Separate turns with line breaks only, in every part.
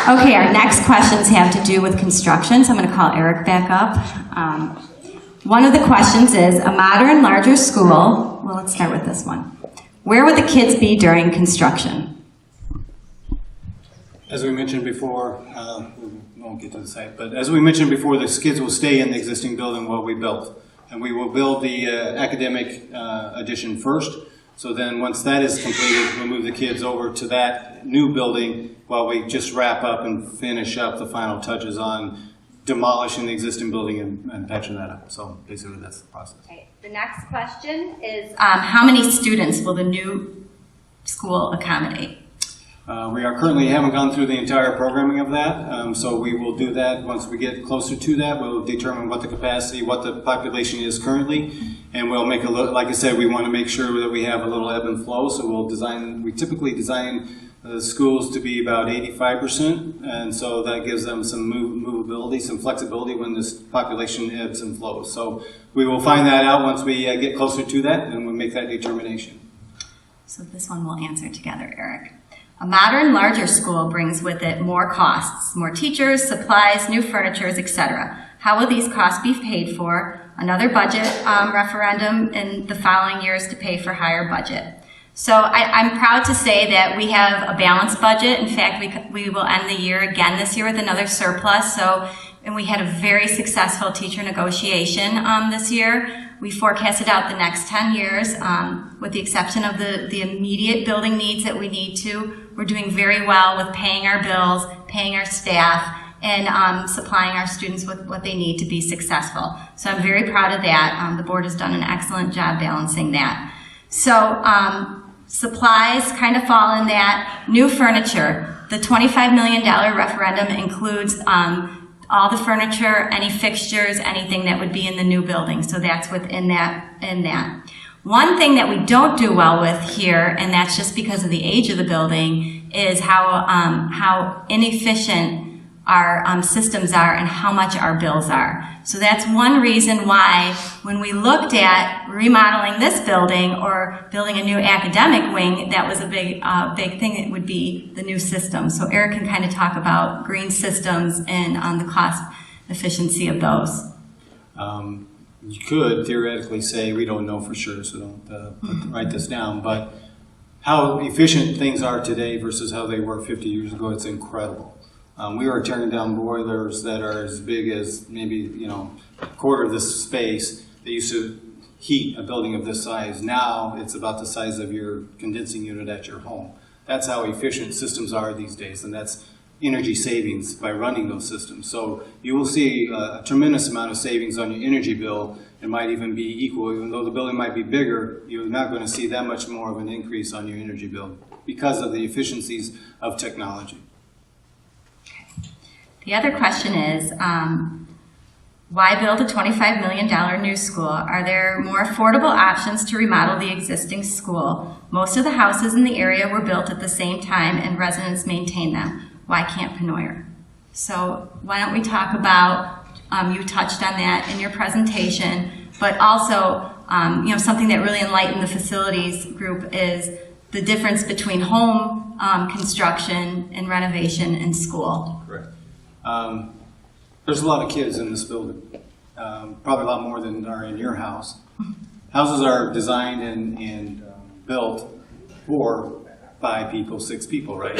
Okay, our next questions have to do with construction, so I'm going to call Eric back up. One of the questions is, a modern, larger school, well, let's start with this one. Where would the kids be during construction?
As we mentioned before, we won't get to the site, but as we mentioned before, the kids will stay in the existing building while we build. And we will build the academic addition first. So then once that is completed, we'll move the kids over to that new building while we just wrap up and finish up the final touches on demolishing the existing building and patching that up. So basically that's the process.
Okay. The next question is, how many students will the new school accommodate?
We haven't gone through the entire programming of that, so we will do that once we get closer to that. We'll determine what the capacity, what the population is currently, and we'll make a little, like I said, we want to make sure that we have a little ebb and flow, so we typically design the schools to be about 85%, and so that gives them some movability, some flexibility when this population ebbs and flows. So we will find that out once we get closer to that, and we'll make that determination.
So this one we'll answer together, Eric. A modern, larger school brings with it more costs, more teachers, supplies, new furniture, etc. How will these costs be paid for? Another budget referendum in the following years to pay for higher budget. So I'm proud to say that we have a balanced budget. In fact, we will end the year again this year with another surplus. And we had a very successful teacher negotiation this year. We forecasted out the next 10 years, with the exception of the immediate building needs that we need to. We're doing very well with paying our bills, paying our staff, and supplying our students with what they need to be successful. So I'm very proud of that. The board has done an excellent job balancing that. So supplies kind of fall in that. New furniture. The $25 million referendum includes all the furniture, any fixtures, anything that would be in the new building. So that's within that. One thing that we don't do well with here, and that's just because of the age of the building, is how inefficient our systems are and how much our bills are. So that's one reason why when we looked at remodeling this building or building a new academic wing, that was a big thing. It would be the new system. So Eric can kind of talk about green systems and the cost efficiency of those.
You could theoretically say, we don't know for sure, so don't write this down, but how efficient things are today versus how they were 50 years ago, it's incredible. We are tearing down boilers that are as big as maybe, a quarter of this space. They used to heat a building of this size. Now it's about the size of your condensing unit at your home. That's how efficient systems are these days, and that's energy savings by running those systems. So you will see a tremendous amount of savings on your energy bill. It might even be equal, even though the building might be bigger, you're not going to see that much more of an increase on your energy bill because of the efficiencies of technology.
The other question is, why build a $25 million new school? Are there more affordable options to remodel the existing school? Most of the houses in the area were built at the same time and residents maintain them. Why can't Penoyer? So why don't we talk about, you touched on that in your presentation, but also something that really enlightened the facilities group is the difference between home construction and renovation and school.
Correct. There's a lot of kids in this building, probably a lot more than are in your house. Houses are designed and built for 5 people, 6 people, right?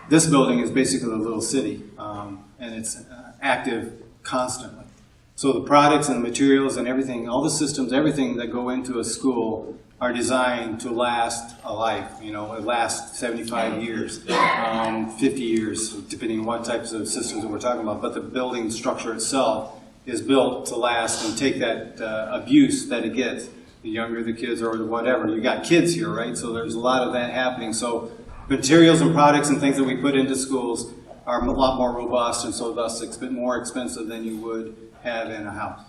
This building is basically a little city, and it's active constantly. So the products and the materials and everything, all the systems, everything that go into a school are designed to last a life. It lasts 75 years, 50 years, depending on what types of systems that we're talking about. But the building structure itself is built to last and take that abuse that it gets. The younger the kids or whatever. You got kids here, right? So there's a lot of that happening. So materials and products and things that we put into schools are a lot more robust and so thus a bit more expensive than you would have in a house.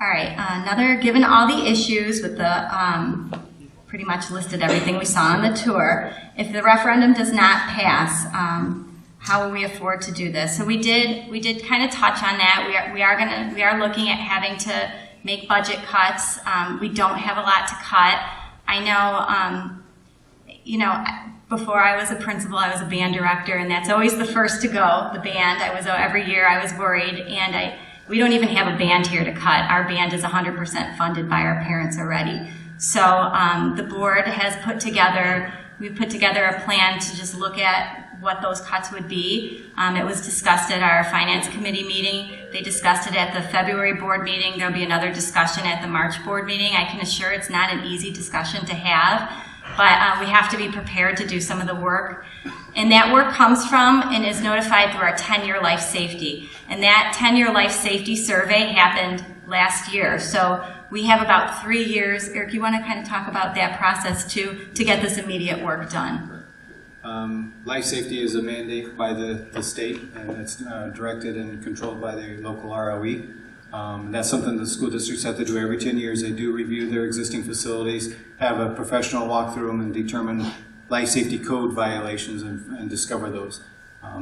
All right, given all the issues with the, pretty much listed everything we saw on the tour, if the referendum does not pass, how will we afford to do this? So we did kind of touch on that. We are looking at having to make budget cuts. We don't have a lot to cut. I know, Before I was a principal, I was a band director, and that's always the first to go, the band. Every year I was worried, and we don't even have a band here to cut. Our band is 100% funded by our parents already. So the board has we've put together a plan to just look at what those cuts would be. It was discussed at our finance committee meeting. They discussed it at the February board meeting. There'll be another discussion at the March board meeting. I can assure it's not an easy discussion to have, but we have to be prepared to do some of the work. And that work comes from and is notified through our 10-year life safety. And that 10-year life safety survey happened last year. So we have about 3 years. Eric, you want to kind of talk about that process too, to get this immediate work done?
Life safety is a mandate by the state, and it's directed and controlled by the local ROE. That's something the school districts have to do every 10 years. They do review their existing facilities, have a professional walk through them, and determine life safety code violations and discover those.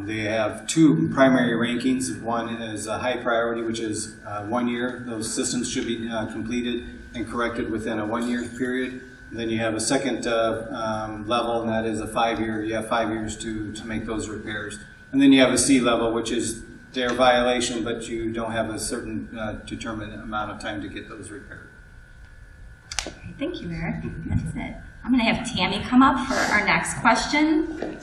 They have two primary rankings. One is a high priority, which is 1 year. Those systems should be completed and corrected within a 1 year period. Then you have a second level, and that is a 5 year. You have 5 years to make those repairs. And then you have a C level, which is their violation, but you don't have a certain determined amount of time to get those repaired.
Okay, thank you, Eric. That's it. I'm going to have Tammy come up for our next question.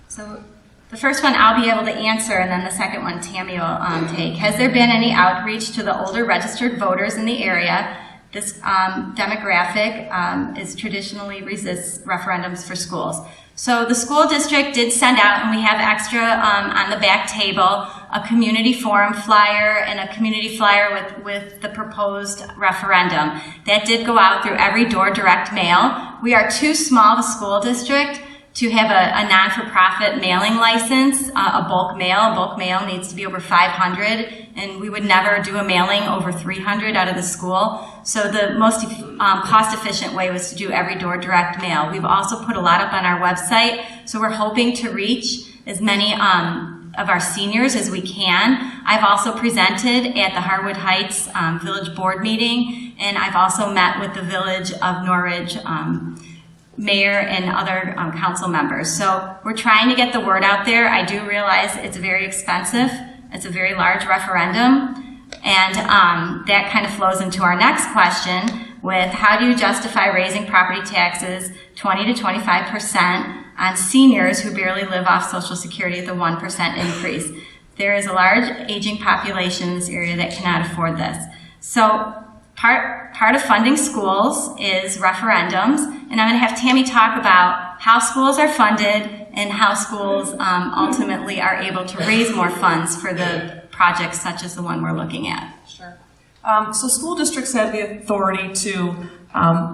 So the first one I'll be able to answer, and then the second one Tammy will take. Has there been any outreach to the older registered voters in the area? This demographic is traditionally resists referendums for schools. So the school district did send out, and we have extra on the back table, a community forum flyer and a community flyer with the proposed referendum. That did go out through every door direct mail. We are too small of a school district to have a non-for-profit mailing license, a bulk mail. A bulk mail needs to be over 500, and we would never do a mailing over 300 out of the school. So the most cost-efficient way was to do every door direct mail. We've also put a lot up on our website, so we're hoping to reach as many of our seniors as we can. I've also presented at the Harwood Heights Village Board meeting, and I've also met with the Village of Norridge mayor and other council members. So we're trying to get the word out there. I do realize it's very expensive. It's a very large referendum. And that kind of flows into our next question with how do you justify raising property taxes 20 to 25% on seniors who barely live off Social Security at the 1% increase? There is a large aging population in this area that cannot afford this. So part of funding schools is referendums, and I'm going to have Tammy talk about how schools are funded and how schools ultimately are able to raise more funds for the projects such as the one we're looking at.
Sure. So school districts have the authority to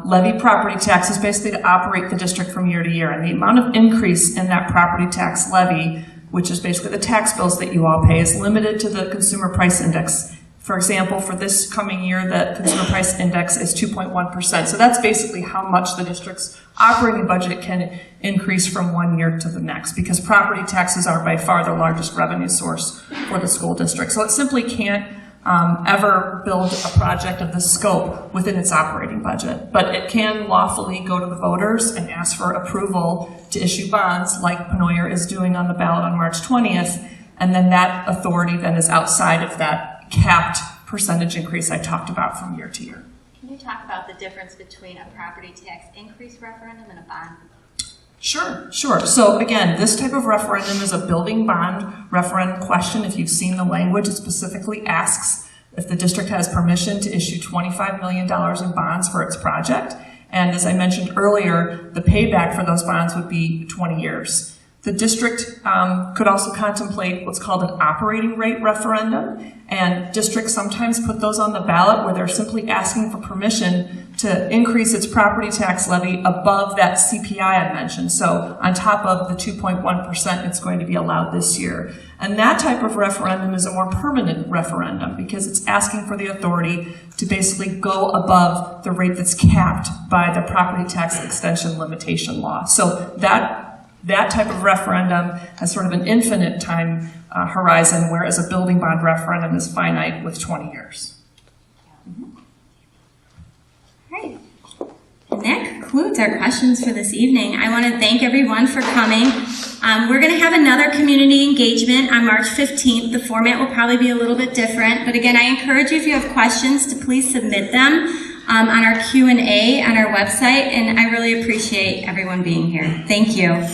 levy property taxes, basically to operate the district from year to year, and the amount of increase in that property tax levy, which is basically the tax bills that you all pay, is limited to the consumer price index. For example, for this coming year, the consumer price index is 2.1%. So that's basically how much the district's operating budget can increase from 1 year to the next, because property taxes are by far the largest revenue source for the school district. So it simply can't ever build a project of this scope within its operating budget. But it can lawfully go to the voters and ask for approval to issue bonds like Penoyer is doing on the ballot on March 20th. And then that authority then is outside of that capped percentage increase I talked about from year to year.
Can you talk about the difference between a property tax increase referendum and a bond?
Sure. So again, this type of referendum is a building bond referendum question. If you've seen the language, it specifically asks if the district has permission to issue $25 million in bonds for its project. And as I mentioned earlier, the payback for those bonds would be 20 years. The district could also contemplate what's called an operating rate referendum, and districts sometimes put those on the ballot where they're simply asking for permission to increase its property tax levy above that CPI I mentioned. So on top of the 2.1% it's going to be allowed this year. And that type of referendum is a more permanent referendum because it's asking for the authority to basically go above the rate that's capped by the property tax extension limitation law. So that type of referendum has sort of an infinite time horizon, whereas a building bond referendum is finite with 20 years.
concludes our questions for this evening. I want to thank everyone for coming. We're going to have another community engagement on March 15th. The format will probably be a little bit different, but again, I encourage you if you have questions to please submit them on our Q&A on our website, and I really appreciate everyone being here. Thank you.